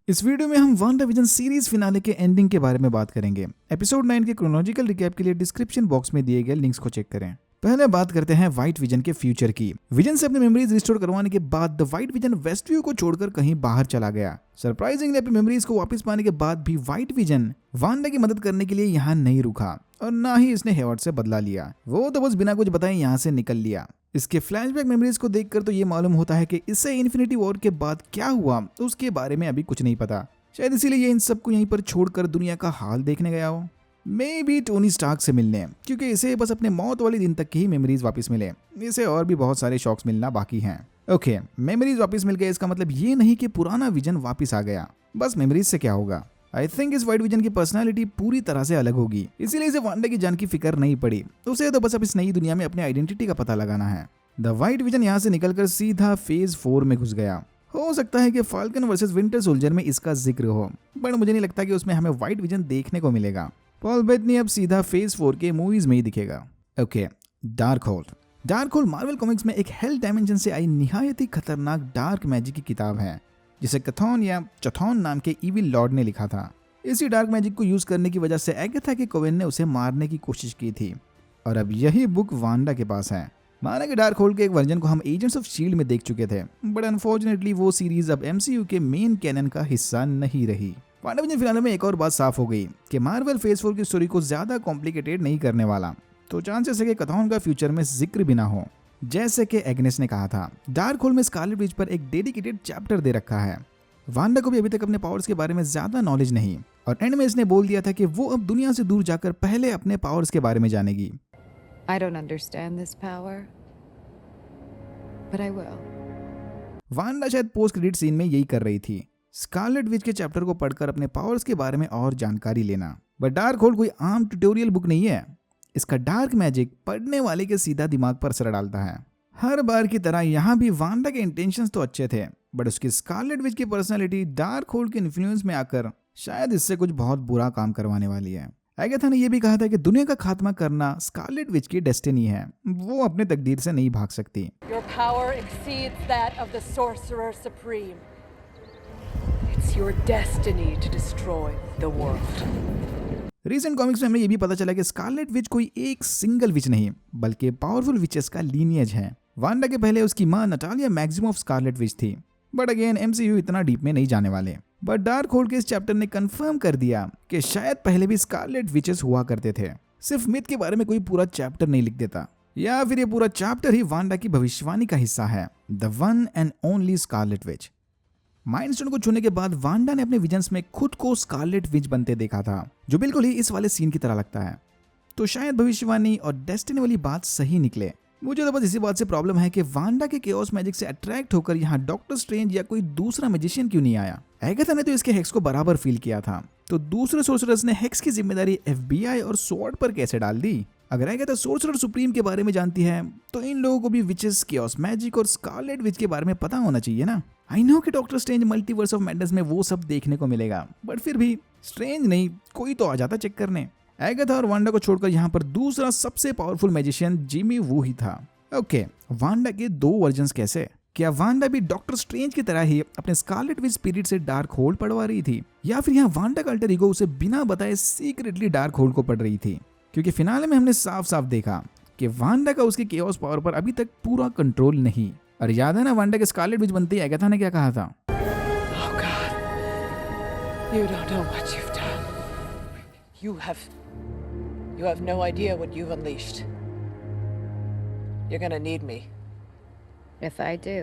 इस वीडियो में हम वांडाविजन सीरीज फिनाले के एंडिंग के बारे में बात करेंगे। एपिसोड 9 के क्रोनोलॉजिकल रिकैप के लिए डिस्क्रिप्शन बॉक्स में दिए गए लिंक्स को चेक करें। पहले बात करते हैं व्हाइट विजन के फ्यूचर की। विजन से अपनी मेमोरीज रिस्टोर करवाने के बाद द व्हाइट विजन वेस्टव्यू को छोड़कर कहीं बाहर चला गया। सरप्राइजिंगली अपनी मेमोरीज को वापस पाने के बाद भी व्हाइट विजन वांडा की मदद करने के लिए यहाँ नहीं रुका और ना ही इसने हेवर्ड से बदला लिया। वो तो बस बिना कुछ बताए यहाँ से निकल लिया। इसके फ्लैशबैक मेमोरीज को देखकर तो ये मालूम होता है कि इससे इन्फिनिटी वॉर के बाद क्या हुआ उसके बारे में अभी कुछ नहीं पता। शायद इसीलिए ये इन सबको यहीं पर छोड़कर दुनिया का हाल देखने गया हो। मे बी टोनी स्टार्क से मिलने, क्योंकि इसे बस अपने मौत वाले दिन तक की ही मेमोरीज वापस मिले। इसे और भी बहुत सारे शॉक्स मिलना बाकी हैं। ओके, मेमोरीज वापस मिल गए, इसका मतलब ये नहीं कि पुराना विजन वापस आ गया। बस मेमोरीज से क्या होगा? आई थिंक इस व्हाइट विजन की पर्सनालिटी पूरी तरह से अलग होगी, इसीलिए इसे वांडा की जान की फिक्र नहीं पड़ी। उसे तो बस अब इस नई दुनिया में अपने आइडेंटिटी का पता लगाना है। द व्हाइट विजन यहाँ से निकलकर सीधा फेज 4 में घुस गया। हो सकता है कि फाल्कन वर्सेस विंटर सोल्जर में इसका जिक्र हो, बट मुझे नहीं लगता कि उसमें हमें व्हाइट विजन देखने को मिलेगा। पॉल बेथनी अब सीधा फेज 4 के मूवीज में ही दिखेगा। Okay, dark hole Marvel comics में एक हेल डायमेंशन से आई निहायत ही खतरनाक डार्क मैजिक की किताब है, जिसे कथॉन या चथॉन नाम के इविल लॉर्ड ने लिखा था। इसी डार्क मैजिक को यूज करने की वजह से एगाथा के कोवेन ने उसे मारने की कोशिश की थी, और अब यही बुक वांडा के पास है। माना कि डार्क होल के एक वर्जन को हम एजेंट्स ऑफ शील्ड में देख चुके थे, बट अनफॉर्चुनेटली वो सीरीज अब एमसीयू के मेन कैनन का हिस्सा नहीं रही। वांडाविजन फिनाले में एक और बात साफ हो गई कि मार्वल फेज 4 की स्टोरी को ज्यादा कॉम्प्लिकेटेड नहीं करने वाला, तो चांसेस है कि कथॉन का फ्यूचर में जिक्र भी ना हो। जैसे कि एग्नेस ने कहा था, डार्क होल में स्कारलेट विच पर एक डेडिकेटेड चैप्टर दे रखा है। वांडा को भी अभी तक अपने पावर्स के बारे में ज्यादा नॉलेज नहीं, और एंड में इसने बोल दिया था कि वो अब दुनिया से दूर जाकर पहले अपने पावर्स के बारे में जानेगी। I don't understand this power, but I will. Wanda शायद पोस्ट क्रेडिट सीन में यही कर रही थी, स्कारलेट विच के चैप्टर को पढ़कर अपने पावर्स के बारे में और जानकारी लेना। बट डार्क होल कोई आम ट्यूटोरियल बुक नहीं है। इसका डार्क मैजिक पढ़ने वाले के सीधा दिमाग पर असर डालता है। हर बार की तरह यहाँ भी वांडा के इंटेंशंस तो अच्छे थे, बट उसकी स्कारलेट विच की पर्सनालिटी डार्क होल के इन्फ्लुएंस में आकर शायद इससे कुछ बहुत बुरा काम करवाने वाली है। एगाथा ने यह भी कहा था कि दुनिया का खात्मा करना स्कारलेट विच की डेस्टिनी है, वो अपने तकदीर से नहीं भाग सकती। Your power exceeds that of the Sorcerer Supreme. It's your destiny to destroy the world. Recent comics में हमें यह भी पता चला कि स्कारलेट विच कोई एक सिंगल विच नहीं, बल्कि पावरफुल विचेस का लीनियज है। वांडा के पहले उसकी मां Natalia Maximoff of Scarlet Witch थी, बट अगेन एमसीयू इतना डीप में नहीं जाने वाले। बट डार्क होल के इस चैप्टर ने कंफर्म कर दिया कि शायद पहले भी स्कारलेट विचेस हुआ करते थे। सिर्फ मिथ के बारे में कोई पूरा चैप्टर नहीं लिख देता, या फिर ये पूरा चैप्टर ही वांडा की भविष्यवाणी का हिस्सा है। The one and only Scarlet Witch. Mindstone को छूने के बाद वांडा ने अपने विजन्स में खुद को स्कारलेट विच बनते देखा था, जो बिल्कुल ही इस वाले सीन की तरह लगता है। तो शायद भविष्यवाणी और डेस्टिनी वाली बात सही निकले। मुझे तो बस इसी बात से प्रॉब्लम है कि वांडा के केओस मैजिक से अट्रैक्ट होकर यहाँ डॉक्टर स्ट्रेंज या कोई दूसरा मैजिशियन क्यों नहीं आया। एगाथा ने तो इसके हेक्स को बराबर फील किया था, तो दूसरे सोर्सरर्स ने हेक्स की जिम्मेदारी एफबीआई और स्वॉर्ड पर कैसे डाल दी? अगर एगाथा सोर्सरर सुप्रीम के बारे में जानती है, तो इन लोगों को भी विचेस, केओस मैजिक और स्कारलेट विच के बारे में पता होना चाहिए ना। आई नो कि doctor strange multiverse of madness में वो सब देखने को मिलेगा, बट फिर भी स्ट्रेंज नहीं कोई तो आ जाता चेक करने। एगाथा और वांडा को छोड़कर यहाँ पर दूसरा सबसे पावरफुल मैजिशियन जिमी वू ही था। ओके, वांडा के दो वर्जन्स कैसे? क्या वांडा भी डॉक्टर स्ट्रेंज की तरह ही अपने स्कारलेट विच स्पिरिट से डार्क होल पढ़वा रही थी, या फिर यहाँ वांडा का अल्टर ईगो उसे बिना बताए सीक्रेटली डार्क होल को पढ़ रही थी? क्योंकि फिनाले में हमने साफ साफ देखा कि वांडा का उसके केओस पावर पर अभी तक पूरा कंट्रोल नहीं। और याद है ना वांडा के स्कारलेट विच बनते ही एगाथा ने क्या कहा था? Oh God, you don't know what you've done. You have no idea what you've unleashed. You're gonna need me. If I do,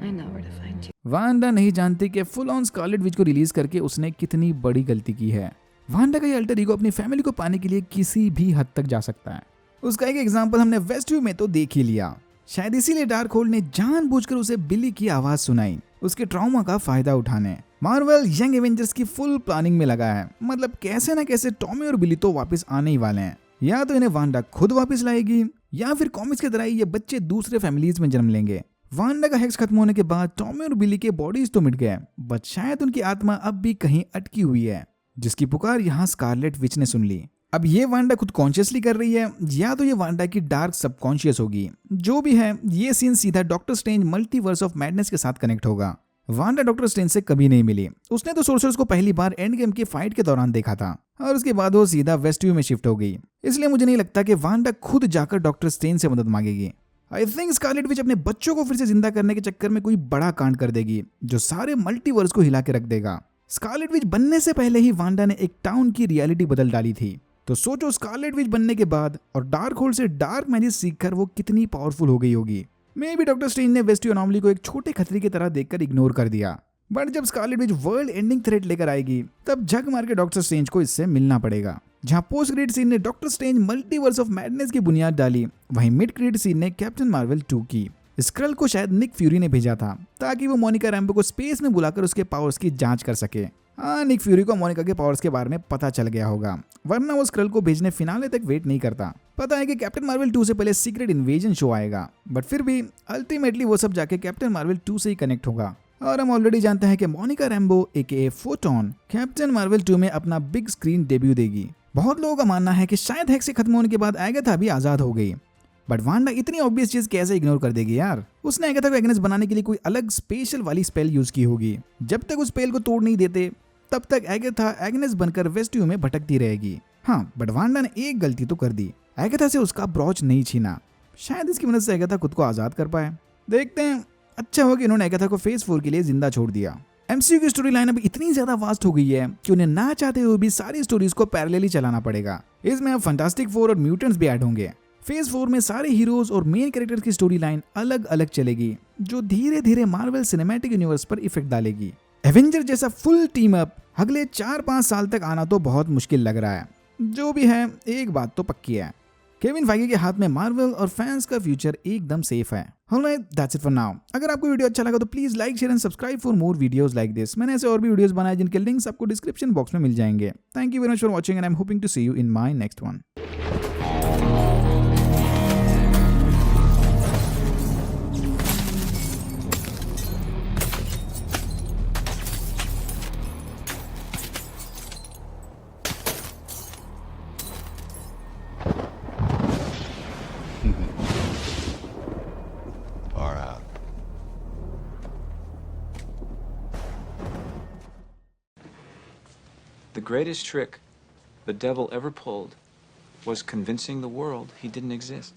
I know where to find you. Wanda नहीं जानती कि full on Scarlet Witch को release करके उसने कितनी बड़ी गलती की है। वांडा का ये अल्टर ईगो अपनी फैमिली को पाने के लिए किसी भी हद तक जा सकता है। उसका एक एग्जांपल हमने वेस्टव्यू में तो देख ही लिया। शायद इसीलिए डार्क होल ने जानबूझकर उसे बिली की आवाज सुनाई, उसके ट्रॉमा का फायदा उठाने। मार्वल यंग एवेंजर्स की फुल प्लानिंग में लगा है, मतलब कैसे ना कैसे टॉमी और बिली तो वापस आने ही वाले हैं। या तो इन्हें वांडा खुद वापस लाएगी, या फिर कॉमिक्स की तरह ये बच्चे दूसरे फैमिलीज में जन्म लेंगे। वांडा का हेक्स खत्म होने के बाद टॉमी और बिली के बॉडीज तो मिट गए, बट शायद उनकी आत्मा अब भी कहीं अटकी हुई है, जिसकी पुकार यहाँ स्कारलेट विच ने सुन ली। अब ये वांडा खुद कॉन्शियसली कर रही है, या तो ये वांडा की डार्क सबकॉन्शियस होगी। जो भी है, ये सीन सीधा doctor strange multiverse of madness के साथ कनेक्ट होगा। वांडा डॉक्टर स्ट्रेंज से कभी नहीं मिली। उसने तो सोर्सरर्स को पहली बार एंड गेम की फाइट के दौरान देखा था और उसके बाद वो सीधा वेस्टव्यू में शिफ्ट हो गई। इसलिए मुझे नहीं लगता कि वांडा खुद जाकर डॉक्टर स्ट्रेंज से मदद मांगेगी। आई थिंक स्कारलेट विच अपने बच्चों को फिर से जिंदा करने के चक्कर में कोई बड़ा कांड कर देगी जो सारे मल्टीवर्स को हिला के रख देगा। स्कारलेट विच बनने से पहले ही वांडा ने एक टाउन की रियलिटी बदल डाली थी, तो सोचो स्कारलेट विच बनने के बाद और डार्क होल्ड से डार्क मैजिक सीखकर वो कितनी पावरफुल हो गई होगी। मे बी डॉक्टर स्ट्रेंज ने वेस्टव्यू अनोमली को एक छोटे खतरे की तरह देखकर इग्नोर कर दिया, बट जब Scarlet Witch world ending threat लेकर आएगी तब झक मार के डॉक्टर स्ट्रेंज को इससे मिलना पड़ेगा। जहां पोस्ट क्रेडिट सीन ने doctor strange multiverse of madness की बुनियाद डाली, वहीं मिड क्रेडिट सीन ने कैप्टन मार्वल 2 की। स्क्रल को शायद निक फ्यूरी ने भेजा था ताकि वो मोनिका रैम्बो को स्पेस में बुलाकर उसके पावर्स की जांच कर सके। हाँ, निक फ्यूरी को मोनिका के पावर्स के बारे में पता चल गया होगा, वरना वो स्क्रल को भेजने फिनाले तक वेट नहीं करता। पता है कि कैप्टन मार्वल 2 से पहले सीक्रेट इन्वेजन शो आएगा, बट फिर भी अल्टीमेटली वो सब जाके कैप्टन मार्वल 2 से ही कनेक्ट होगा। और हम ऑलरेडी जानते हैं कि मोनिका रैम्बो एके फोटोन कैप्टन मार्वल 2 में अपना बिग स्क्रीन डेब्यू देगी। बहुत लोगों का मानना है कि शायद हेक्सी खत्म होने के बाद एगाथा भी आजाद हो गई, बट वांडा इतनी ऑब्वियस चीज कैसे इग्नोर कर देगी यार। उसने एगाथा को एग्नेस बनाने के लिए कोई अलग स्पेशल वाली स्पेल यूज की होगी। जब तक उस स्पेल को तोड़ नहीं देते तब तक एगाथा एग्नेस बनकर वेस्टव्यू में भटकती रहेगी। हाँ, बट वांडा ने एक गलती तो कर दी, एगाथा से उसका ब्रॉच नहीं छीना। शायद इसकी मदद से एगाथा खुद को आजाद कर पाए। देखते हैं। अच्छा हो कि इन्होंने एगाथा को फेज 4 के लिए जिंदा छोड़ दिया। एमसीयू की स्टोरी लाइन अभी इतनी ज्यादा वास्ट हो गई है कि उन्हें ना चाहते हुए भी सारी स्टोरीज को पैरेलली चलाना पड़ेगा। इसमें अब फैंटास्टिक 4 और म्यूटेंट्स भी ऐड होंगे। फेज 4 में सारे हीरोज और मेन कैरेक्टर्स की स्टोरी लाइन अलग अलग चलेगी, जो धीरे धीरे मार्वल सिनेमैटिक यूनिवर्स पर इफेक्ट डालेगी। एवेंजर जैसा फुल टीम अप अगले 4-5 साल तक आना तो बहुत मुश्किल लग रहा है। जो भी है, एक बात तो पक्की है, केविन फाइगी के हाथ में मार्वल और फैंस का फ्यूचर एकदम सेफ है। Alright, that's it for now. अगर आपको वीडियो अच्छा लगा तो please like, share and subscribe for more videos like this. मैंने ऐसे और भी वीडियोस बनाए जिनके लिंक्स आपको डिस्क्रिप्शन बॉक्स में मिल जाएंगे। Thank you very much for watching and I am hoping to see you in my next one. Far out. The greatest trick the devil ever pulled was convincing the world he didn't exist.